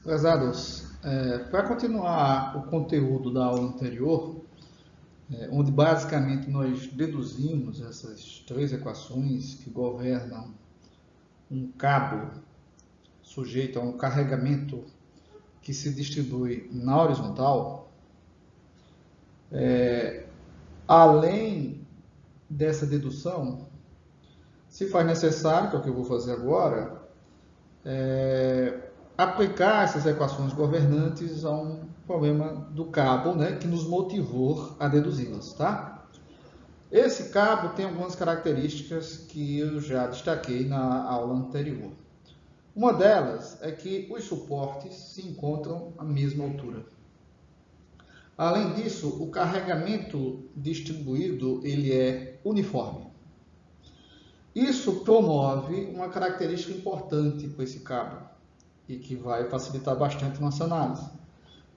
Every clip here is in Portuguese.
Prezados, para continuar o conteúdo da aula anterior, onde basicamente nós deduzimos essas três equações que governam um cabo sujeito a um carregamento que se distribui na horizontal, além dessa dedução, se faz necessário, que é o que eu vou fazer agora, aplicar essas equações governantes a um problema do cabo, né, que nos motivou a deduzi-las, tá? Esse cabo tem algumas características que eu já destaquei na aula anterior. Uma delas é que os suportes se encontram à mesma altura. Além disso, o carregamento distribuído ele é uniforme. Isso promove uma característica importante para esse cabo e que vai facilitar bastante nossa análise.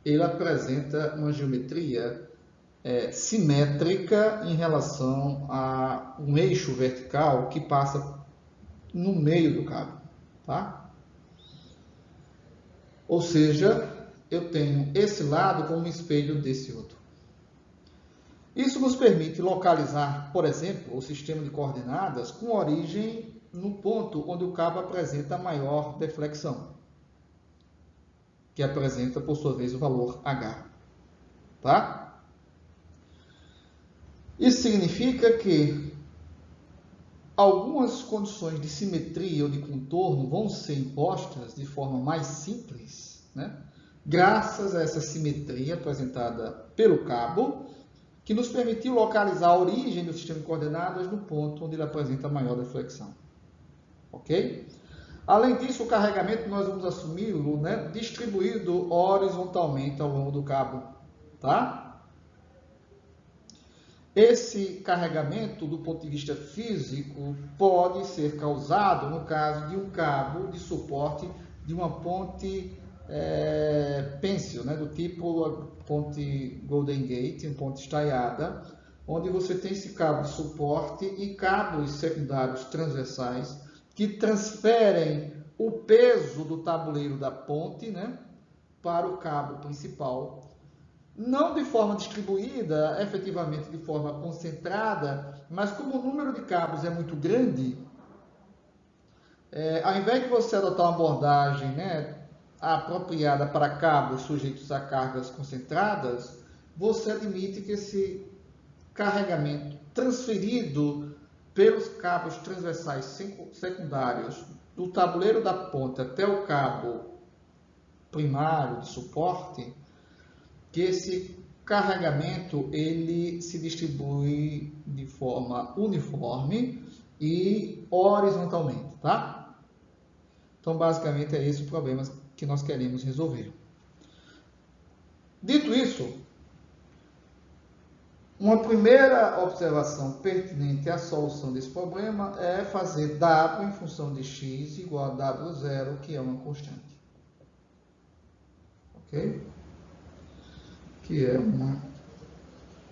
Ele apresenta uma geometria simétrica em relação a um eixo vertical que passa no meio do cabo, tá? Ou seja, eu tenho esse lado como um espelho desse outro. Isso nos permite localizar, por exemplo, o sistema de coordenadas com origem no ponto onde o cabo apresenta maior deflexão, que apresenta, por sua vez, o valor H. Tá? Isso significa que algumas condições de simetria ou de contorno vão ser impostas de forma mais simples, né? Graças a essa simetria apresentada pelo cabo, que nos permitiu localizar a origem do sistema de coordenadas no ponto onde ele apresenta maior deflexão. Ok? Além disso, o carregamento nós vamos assumi-lo, né, distribuído horizontalmente ao longo do cabo. Tá? Esse carregamento, do ponto de vista físico, pode ser causado no caso de um cabo de suporte de uma ponte pêncil, né, do tipo a ponte Golden Gate, uma ponte estaiada, onde você tem esse cabo de suporte e cabos secundários transversais que transferem o peso do tabuleiro da ponte, né, para o cabo principal, não de forma distribuída, efetivamente de forma concentrada, mas como o número de cabos é muito grande, ao invés de você adotar uma abordagem, né, apropriada para cabos sujeitos a cargas concentradas, você admite que esse carregamento transferido pelos cabos transversais secundários do tabuleiro da ponta até o cabo primário de suporte, que esse carregamento ele se distribui de forma uniforme e horizontalmente, tá? Então, basicamente, é esse o problema que nós queremos resolver. Dito isso, uma primeira observação pertinente à solução desse problema é fazer W em função de x igual a W0, que é uma constante. Ok? Que é uma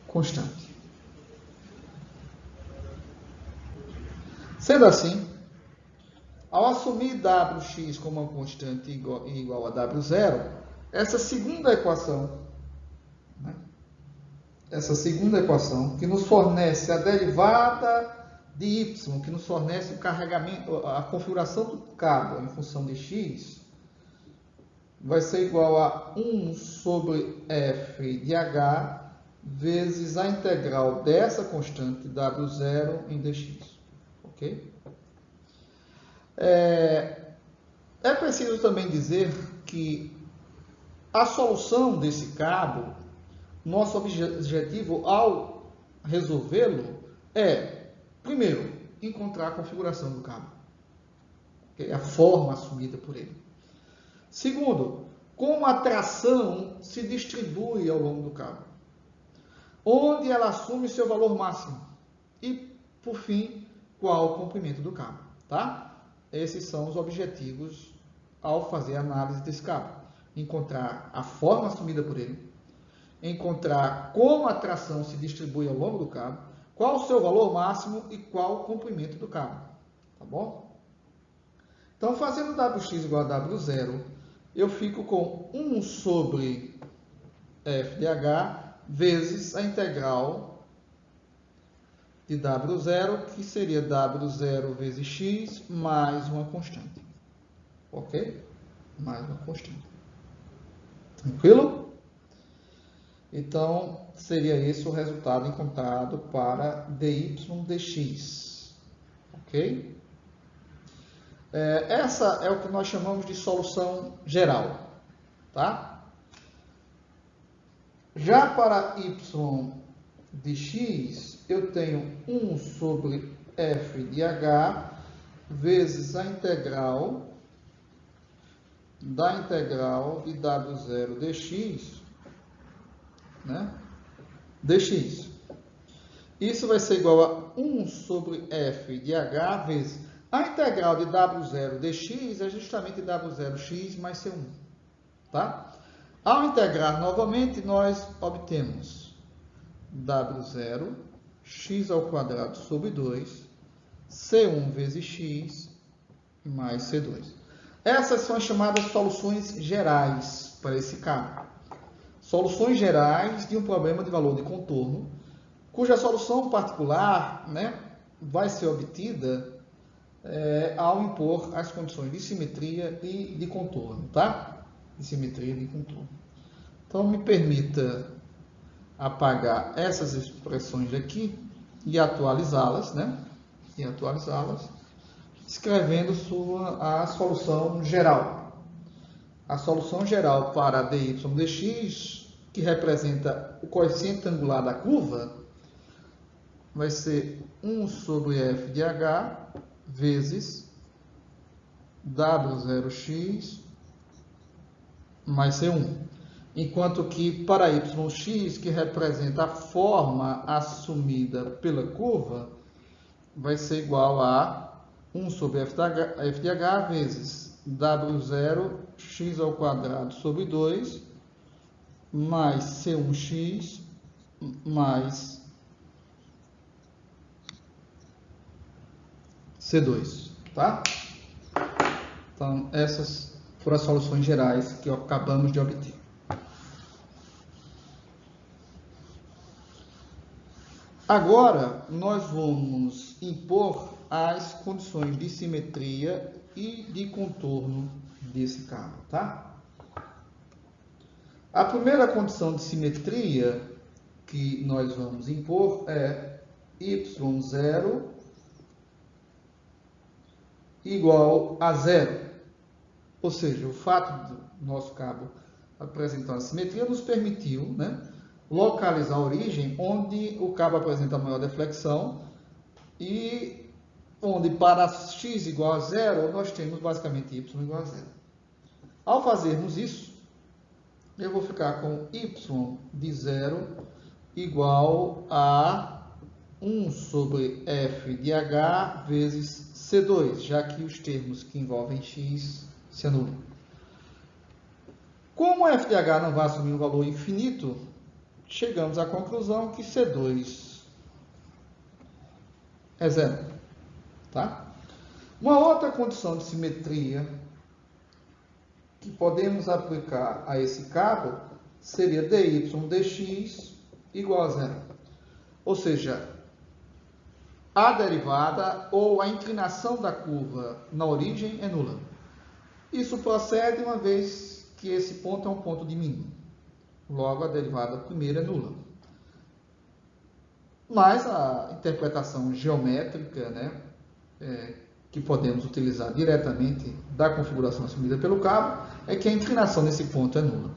constante. Sendo assim, ao assumir Wx como uma constante igual a W0, essa segunda equação, né, que nos fornece a derivada de y, que nos fornece o carregamento, a configuração do cabo em função de x, vai ser igual a 1 sobre f de h vezes a integral dessa constante W0 em dx. Ok? É preciso também dizer que a solução desse cabo, nosso objetivo ao resolvê-lo é, primeiro, encontrar a configuração do cabo, okay? A forma assumida por ele. Segundo, como a tração se distribui ao longo do cabo, onde ela assume seu valor máximo e, por fim, qual o comprimento do cabo, tá? Esses são os objetivos ao fazer a análise desse cabo. Encontrar a forma assumida por ele, encontrar como a tração se distribui ao longo do cabo, qual o seu valor máximo e qual o comprimento do cabo. Tá bom? Então, fazendo Wx igual a W0, eu fico com 1 sobre f de h vezes a integral de W0, que seria W0 vezes x mais uma constante. Ok? Mais uma constante. Tranquilo? Então, seria esse o resultado encontrado para dy dx. Ok? Essa é o que nós chamamos de solução geral. Tá? Já para y de x, eu tenho 1 sobre f de h vezes a integral da integral de W0 dx, né? dx. Isso vai ser igual a 1 sobre f de h vezes a integral de W0 dx é justamente W0x mais C1. Tá? Ao integrar novamente, nós obtemos W0 x ao quadrado sobre 2, C1 vezes x mais C2. Essas são as chamadas soluções gerais para esse cabo. Soluções gerais de um problema de valor de contorno, cuja solução particular, né, vai ser obtida ao impor as condições de simetria e de contorno, tá? De simetria e de contorno. Então, me permita apagar essas expressões aqui e atualizá-las, né? E atualizá-las, escrevendo a solução geral. A solução geral para dy dx, que representa o coeficiente angular da curva, vai ser 1 sobre f de h vezes W0x mais C1. Enquanto que para yx, que representa a forma assumida pela curva, vai ser igual a 1 sobre f de h vezes W0x ao quadrado sobre 2 mais C1x mais C2, tá? Então, essas foram as soluções gerais que acabamos de obter. Agora, nós vamos impor as condições de simetria e de contorno desse cabo, tá? A primeira condição de simetria que nós vamos impor é y0 igual a 0. Ou seja, o fato do nosso cabo apresentar uma simetria nos permitiu, né, localizar a origem onde o cabo apresenta a maior deflexão e onde para x igual a 0 nós temos basicamente y igual a 0. Ao fazermos isso, eu vou ficar com y de 0 igual a 1 sobre f de h vezes C2, já que os termos que envolvem x se anulam. Como f de h não vai assumir um valor infinito, chegamos à conclusão que C2 é 0. Tá? Uma outra condição de simetria que podemos aplicar a esse cabo seria dy dx igual a 0. Ou seja, a derivada ou a inclinação da curva na origem é nula. Isso procede uma vez que esse ponto é um ponto de mínimo. Logo, a derivada primeira é nula. Mas a interpretação geométrica, né, que podemos utilizar diretamente da configuração assumida pelo cabo, é que a inclinação nesse ponto é nula.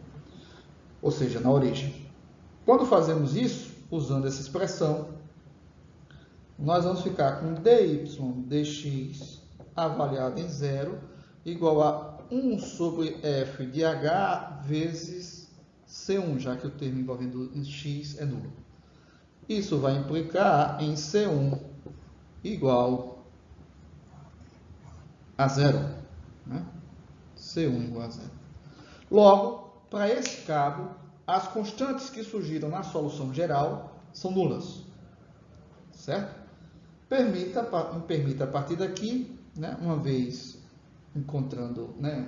Ou seja, na origem. Quando fazemos isso, usando essa expressão, nós vamos ficar com dy dx avaliado em 0 igual a 1 sobre f de h vezes C1, já que o termo envolvendo x é nulo. Isso vai implicar em C1 igual a 0. Né? C1 igual a 0. Logo, para esse cabo, as constantes que surgiram na solução geral são nulas. Certo? Me permita a partir daqui, né, uma vez encontrando, né,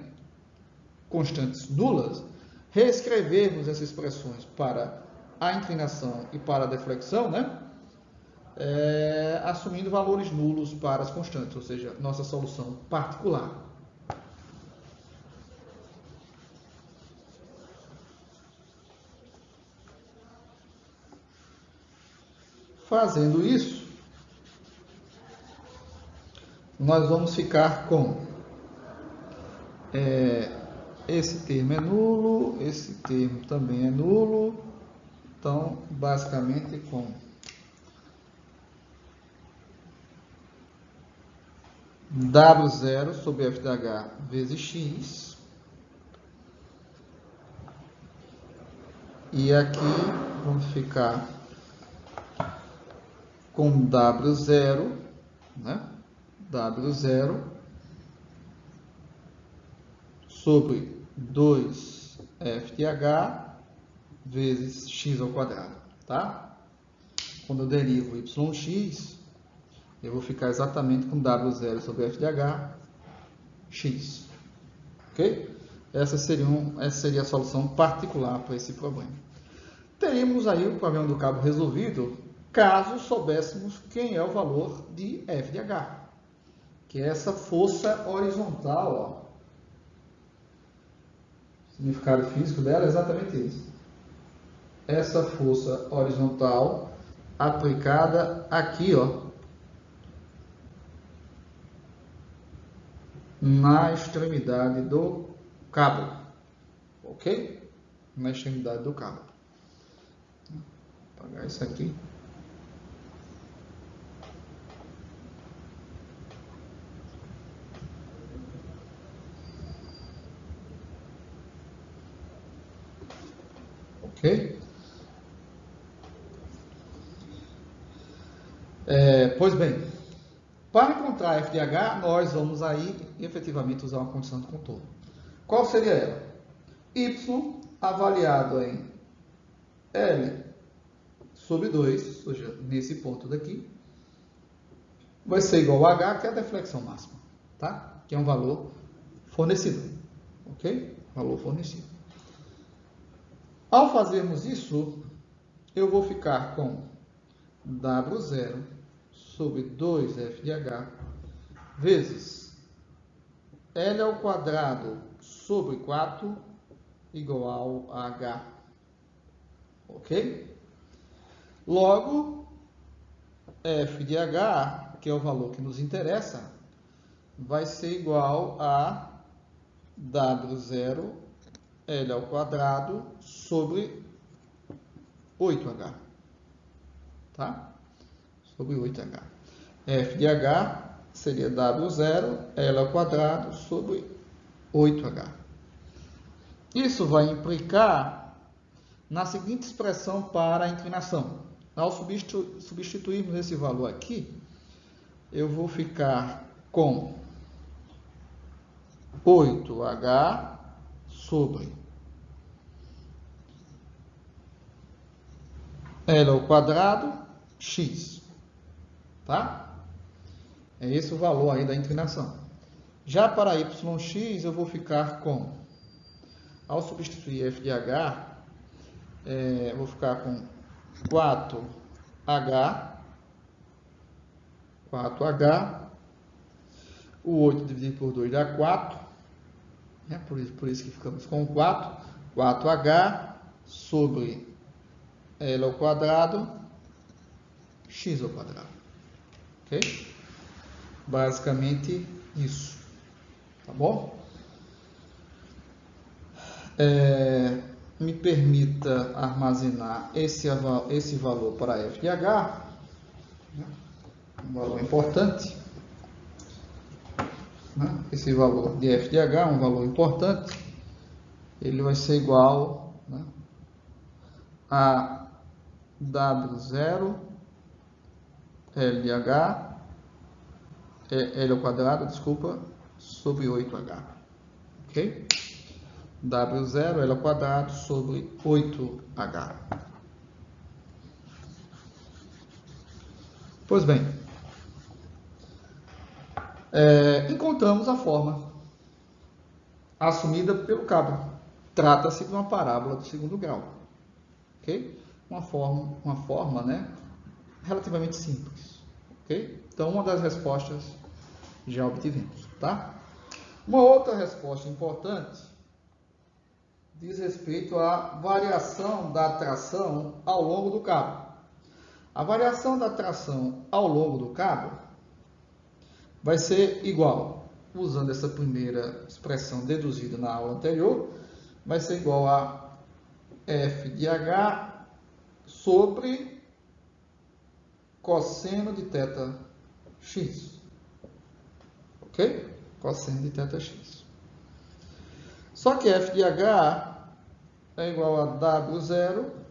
constantes nulas, reescrevermos essas expressões para a inclinação e para a deflexão, né? Assumindo valores nulos para as constantes, ou seja, nossa solução particular. Fazendo isso, nós vamos ficar com esse termo é nulo, esse termo também é nulo, então basicamente com W0 sobre f de h vezes x, e aqui vamos ficar com W0, né? W0 sobre 2f de h vezes x ao quadrado, tá? Quando eu derivo yx, eu vou ficar exatamente com W0 sobre f de h, x. Ok? Essa seria a solução particular para esse problema. Teríamos aí o problema do cabo resolvido, caso soubéssemos quem é o valor de f de h, que é essa força horizontal, ó. O significado físico dela é exatamente isso. Essa força horizontal aplicada aqui, ó, na extremidade do cabo, ok? Na extremidade do cabo. Vou apagar isso aqui. Ok? Pois bem, para encontrar f de h, nós vamos aí efetivamente usar uma condição de contorno. Qual seria ela? Y avaliado em L sobre 2, ou seja, nesse ponto daqui, vai ser igual a h, que é a deflexão máxima, tá? Que é um valor fornecido, ok? Valor fornecido. Ao fazermos isso, eu vou ficar com W0 sobre 2f de h vezes L ao quadrado sobre 4 igual a h, ok? Logo, f de h, que é o valor que nos interessa, vai ser igual a W0 L ao quadrado sobre 8h, tá? Sobre 8h. F de h seria W0 L ao quadrado sobre 8h. Isso vai implicar na seguinte expressão para a inclinação. Ao substituirmos esse valor aqui, eu vou ficar com 8h sobre L ao quadrado x, tá? É esse o valor aí da inclinação. Já para yx, eu vou ficar com, ao substituir f de h, eu vou ficar com 4h, o 8 dividido por 2 dá 4, né? Por isso que ficamos com 4h sobre L ao quadrado, x ao quadrado, ok? Basicamente isso, tá bom? Me permita armazenar esse valor para f de h, um valor importante, né? Esse valor de f de h, um valor importante, ele vai ser igual, né, a W0 L de h, L ao quadrado, desculpa, sobre 8h, ok? W0 L ao quadrado sobre 8h. Pois bem, encontramos a forma. assumida pelo cabo. Trata-se de uma parábola do segundo grau. Ok? Uma forma, né, relativamente simples. Ok? Então, uma das respostas já obtivemos. Tá? Uma outra resposta importante diz respeito à variação da tração ao longo do cabo. A variação da tração ao longo do cabo vai ser igual, usando essa primeira expressão deduzida na aula anterior, vai ser igual a f de h sobre cosseno de θ x. Ok? Cosseno de θx. Só que f de h é igual a W0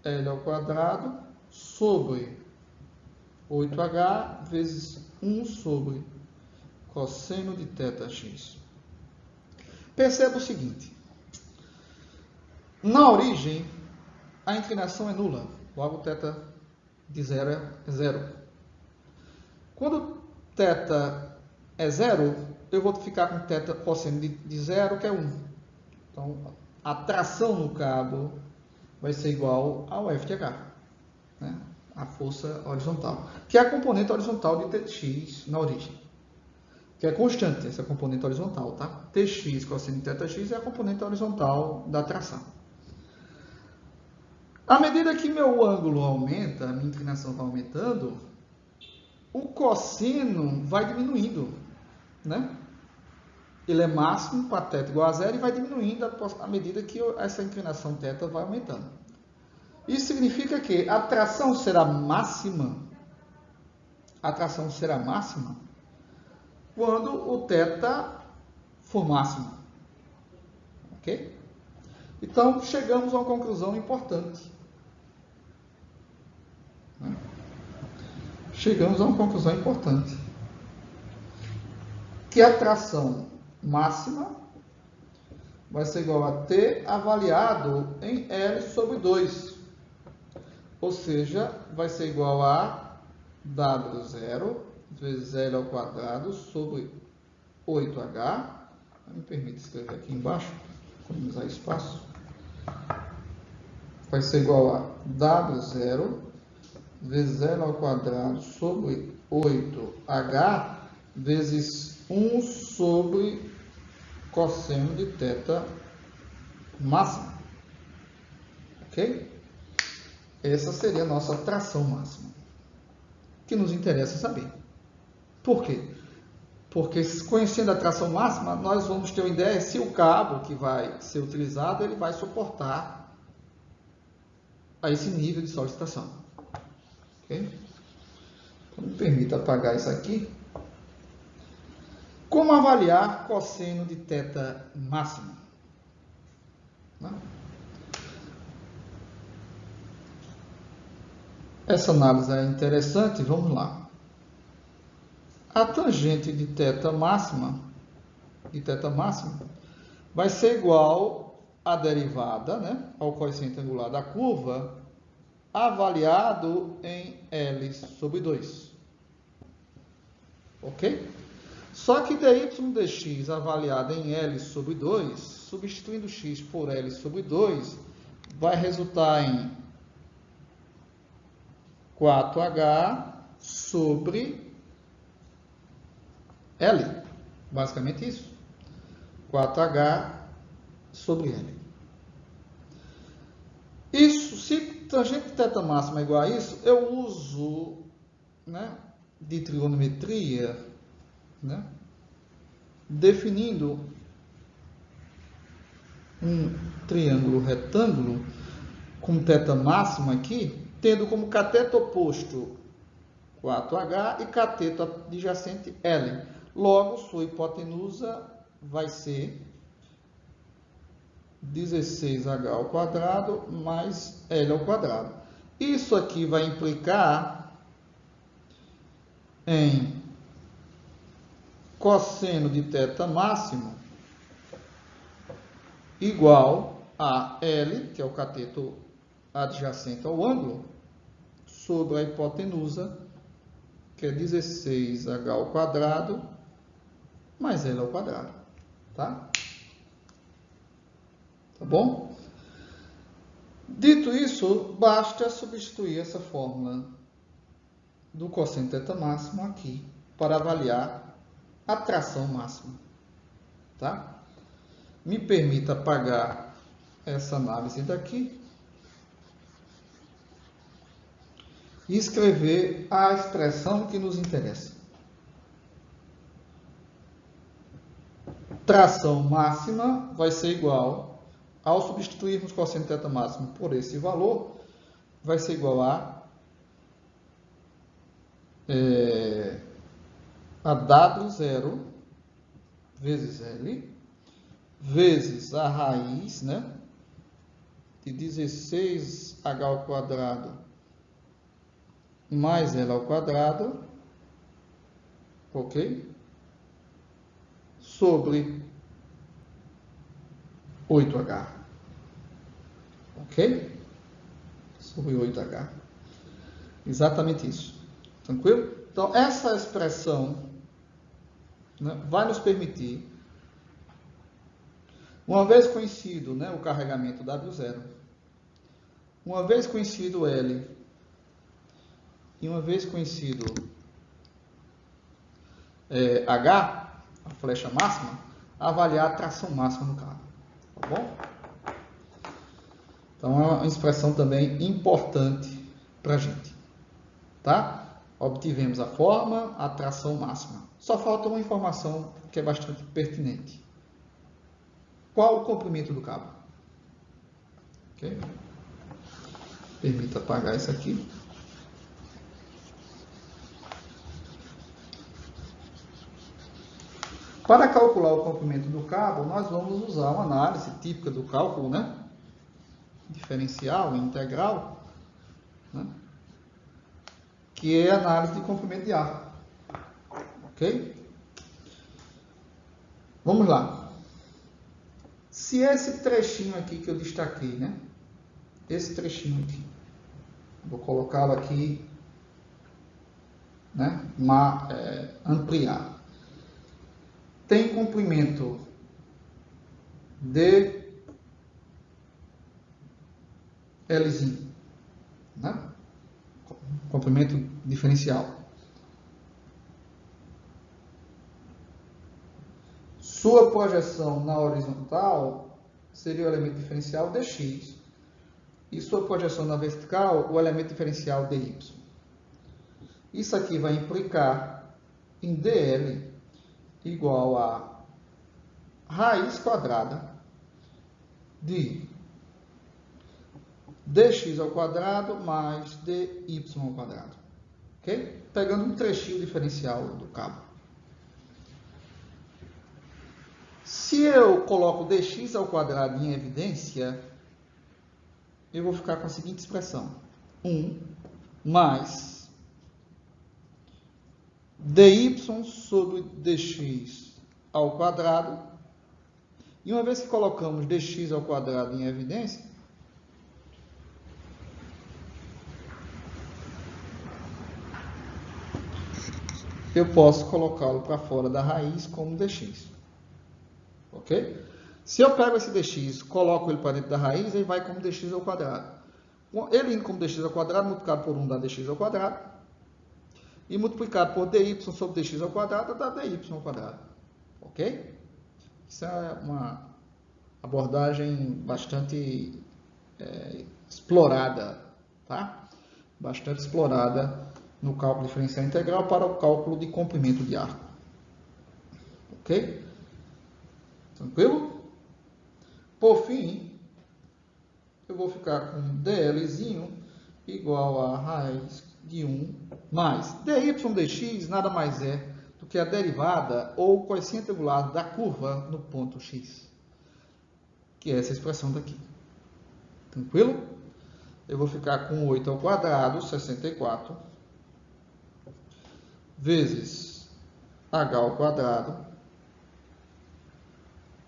L ao quadrado sobre 8h vezes 1 sobre cosseno de θx. Perceba o seguinte. Na origem, a inclinação é nula. Logo, θ de 0 é 0. Quando θ é 0, eu vou ficar com θ cosseno de 0, que é 1. Então, a tração no cabo vai ser igual ao F de H, né? A força horizontal, que é a componente horizontal de Tx na origem, que é constante, essa componente horizontal, tá? Tx cosseno de θx é a componente horizontal da tração. À medida que meu ângulo aumenta, a minha inclinação vai aumentando, o cosseno vai diminuindo, né? Ele é máximo para θ igual a 0 e vai diminuindo à medida que essa inclinação θ vai aumentando. Isso significa que a tração será máxima. A tração será máxima quando o θ for máximo. Ok? Então, chegamos a uma conclusão importante. Chegamos a uma conclusão importante. Que a tração máxima vai ser igual a T avaliado em L sobre 2. Ou seja, vai ser igual a W0 vezes L ao quadrado sobre 8H. Me permite escrever aqui embaixo, economizar espaço. Vai ser igual a W0 vezes L ao quadrado sobre 8H vezes 1 sobre cosseno de θ máxima. Ok? Essa seria a nossa tração máxima, que nos interessa saber. Por quê? Porque, conhecendo a tração máxima, nós vamos ter uma ideia se o cabo que vai ser utilizado, ele vai suportar a esse nível de solicitação. Ok? Então, me permita apagar isso aqui. Como avaliar cosseno de θ máximo? Essa análise é interessante, vamos lá. A tangente de θ máxima, vai ser igual à derivada, né, ao coeficiente angular da curva, avaliado em L sobre 2. Ok? Só que dy dx avaliado em L sobre 2, substituindo x por L sobre 2, vai resultar em 4H sobre L. Basicamente isso. 4H sobre L. Isso, se tangente de θ máxima é igual a isso, eu uso, né, de trigonometria, né, definindo um triângulo retângulo com θ máxima aqui, tendo como cateto oposto 4H e cateto adjacente L. Logo, sua hipotenusa vai ser 16H ao quadrado mais L ao quadrado. Isso aqui vai implicar em cosseno de θ máximo igual a L, que é o cateto adjacente ao ângulo, sobre a hipotenusa, que é 16H ao quadrado mais L ao quadrado. Tá? Tá bom? Dito isso, basta substituir essa fórmula do quociente θ máximo aqui para avaliar a tração máxima. Tá? Me permita apagar essa análise daqui e escrever a expressão que nos interessa. Tração máxima vai ser igual, ao substituirmos o quociente θ máximo por esse valor, vai ser igual a W0 vezes L, vezes a raiz, né, de 16H ao quadrado mais L ao quadrado, ok? Sobre 8H, ok? Sobre 8H. Exatamente isso. Tranquilo? Então, essa expressão, né, vai nos permitir, uma vez conhecido, né, o carregamento W0, uma vez conhecido L, e uma vez conhecido H, a flecha máxima, avaliar a tração máxima no cabo. Tá bom? Então, é uma expressão também importante para a gente. Tá? Obtivemos a forma, a tração máxima. Só falta uma informação que é bastante pertinente. Qual o comprimento do cabo? Ok? Permita apagar isso aqui. Para calcular o comprimento do cabo, nós vamos usar uma análise típica do cálculo, né? Diferencial e integral, né? Que é a análise de comprimento de ar. Ok? Vamos lá. Se esse trechinho aqui que eu destaquei, né? Esse trechinho aqui, vou colocá-lo aqui, né? Ampliar. Tem comprimento de Lzinho, né? Comprimento diferencial. Sua projeção na horizontal seria o elemento diferencial dx. E sua projeção na vertical, o elemento diferencial dy. Isso aqui vai implicar em dl igual a raiz quadrada de dx ao quadrado mais dy ao quadrado. Ok? Pegando um trechinho diferencial do cabo. Se eu coloco dx ao quadrado em evidência, eu vou ficar com a seguinte expressão. 1 mais dy sobre dx ao quadrado. E uma vez que colocamos dx ao quadrado em evidência, eu posso colocá-lo para fora da raiz como dx. Ok? Se eu pego esse dx, coloco ele para dentro da raiz, ele vai como dx ao quadrado. Ele indo como dx ao quadrado, multiplicado por 1 dá dx ao quadrado. E multiplicado por dy sobre dx ao quadrado, dá dy ao quadrado. Ok? Isso é uma abordagem bastante explorada, tá? Bastante explorada no cálculo diferencial integral para o cálculo de comprimento de arco. Ok? Tranquilo? Por fim, eu vou ficar com dlzinho igual a raiz de 1 mais dy dx nada mais é do que a derivada ou o coeficiente angular da curva no ponto x, que é essa expressão daqui. Tranquilo? Eu vou ficar com 8 ao quadrado, 64, vezes h ao quadrado,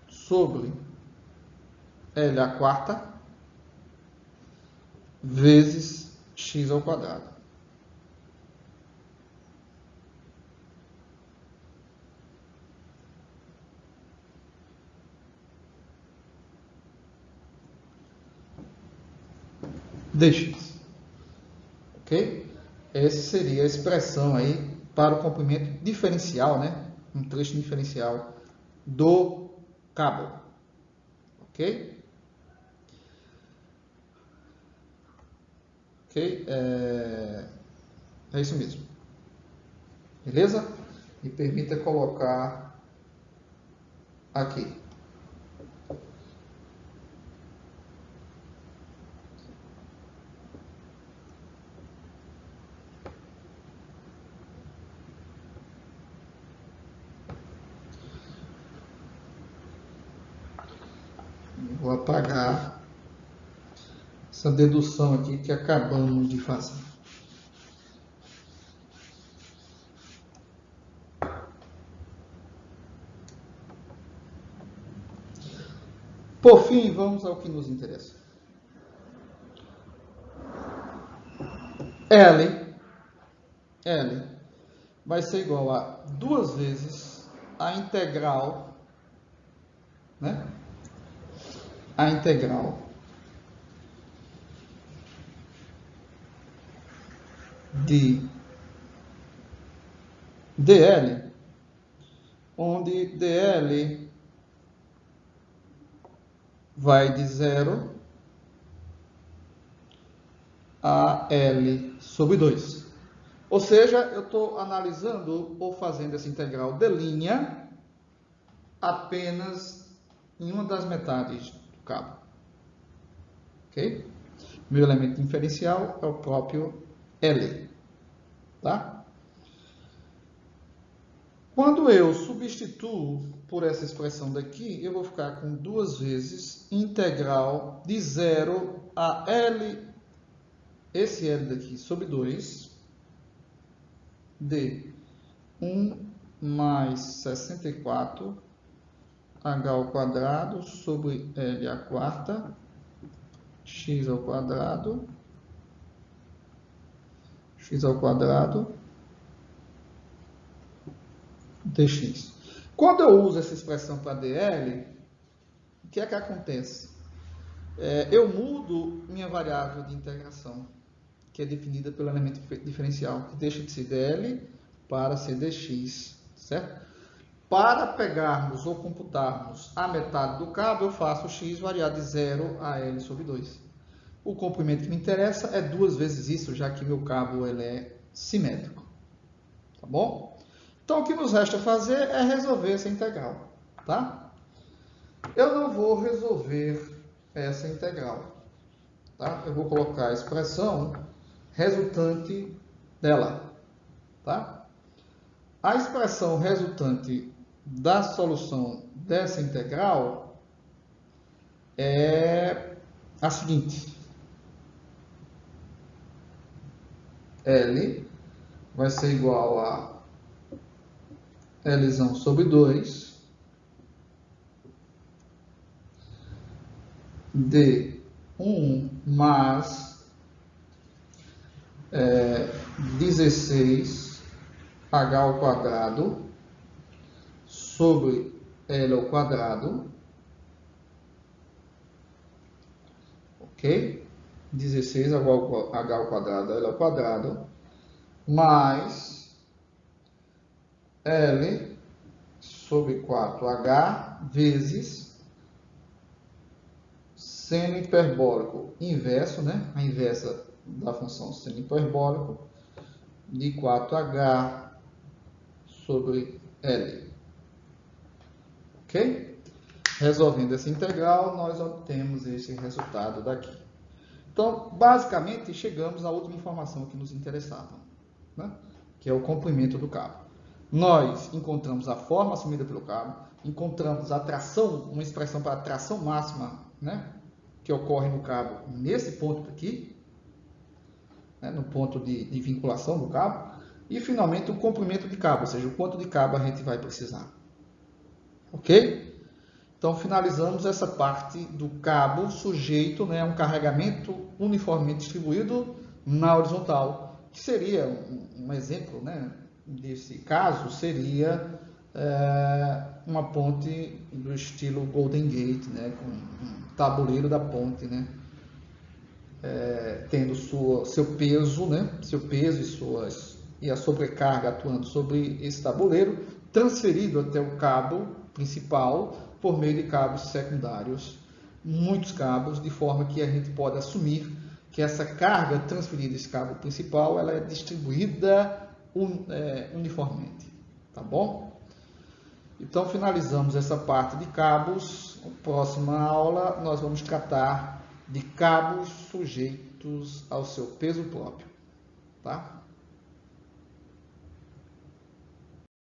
sobre L à quarta, vezes x ao quadrado. dx. Ok? Essa seria a expressão aí para o comprimento diferencial, né? Um trecho diferencial do cabo. Ok? Ok? É isso mesmo. Beleza? Me permita colocar aqui. Vou apagar essa dedução aqui que acabamos de fazer. Por fim, vamos ao que nos interessa. L vai ser igual a 2 vezes a integral, né? A integral de dl, onde dl vai de 0 a L sobre 2. Ou seja, eu estou analisando ou fazendo essa integral de linha apenas em uma das metades do cabo. Ok? Meu elemento diferencial é o próprio L. Tá? Quando eu substituo por essa expressão daqui, eu vou ficar com 2 vezes integral de 0 a L, esse L daqui, sobre 2, de 1 mais 64 h ao quadrado sobre L à quarta, x ao quadrado dx. Quando eu uso essa expressão para dl, o que é que acontece? Eu mudo minha variável de integração, que é definida pelo elemento diferencial, que deixa de ser dl para ser dx, certo? Para pegarmos ou computarmos a metade do cabo, eu faço x variado de 0 a L sobre 2. O comprimento que me interessa é 2 vezes isso, já que meu cabo ele é simétrico. Tá bom? Então, o que nos resta fazer é resolver essa integral. Tá? Eu não vou resolver essa integral. Tá? Eu vou colocar a expressão resultante dela. Tá? A expressão resultante da solução dessa integral é a seguinte. L vai ser igual a L sobre 2 de 1 mais 16 h ao quadrado sobre L ao quadrado, ok? 16 h ao quadrado, L ao quadrado, mais L sobre 4h vezes seno hiperbólico inverso, né? A inversa da função seno hiperbólico de 4h sobre L. Ok? Resolvendo essa integral, nós obtemos esse resultado daqui. Então, basicamente, chegamos à última informação que nos interessava, né? Que é o comprimento do cabo. Nós encontramos a forma assumida pelo cabo, encontramos a tração, uma expressão para a tração máxima, né? Que ocorre no cabo nesse ponto aqui, né? No ponto de vinculação do cabo, e finalmente o comprimento de cabo, ou seja, o quanto de cabo a gente vai precisar. Ok? Então, finalizamos essa parte do cabo sujeito, né, a um carregamento uniformemente distribuído na horizontal, que seria um exemplo, né, desse caso, seria uma ponte do estilo Golden Gate, né, com um tabuleiro da ponte, né, tendo seu peso, né? Seu peso e a sobrecarga atuando sobre esse tabuleiro, transferido até o cabo principal por meio de cabos secundários, muitos cabos, de forma que a gente pode assumir que essa carga transferida desse cabo principal ela é distribuída uniformemente, tá bom? Então finalizamos essa parte de cabos. Na próxima aula nós vamos tratar de cabos sujeitos ao seu peso próprio, tá?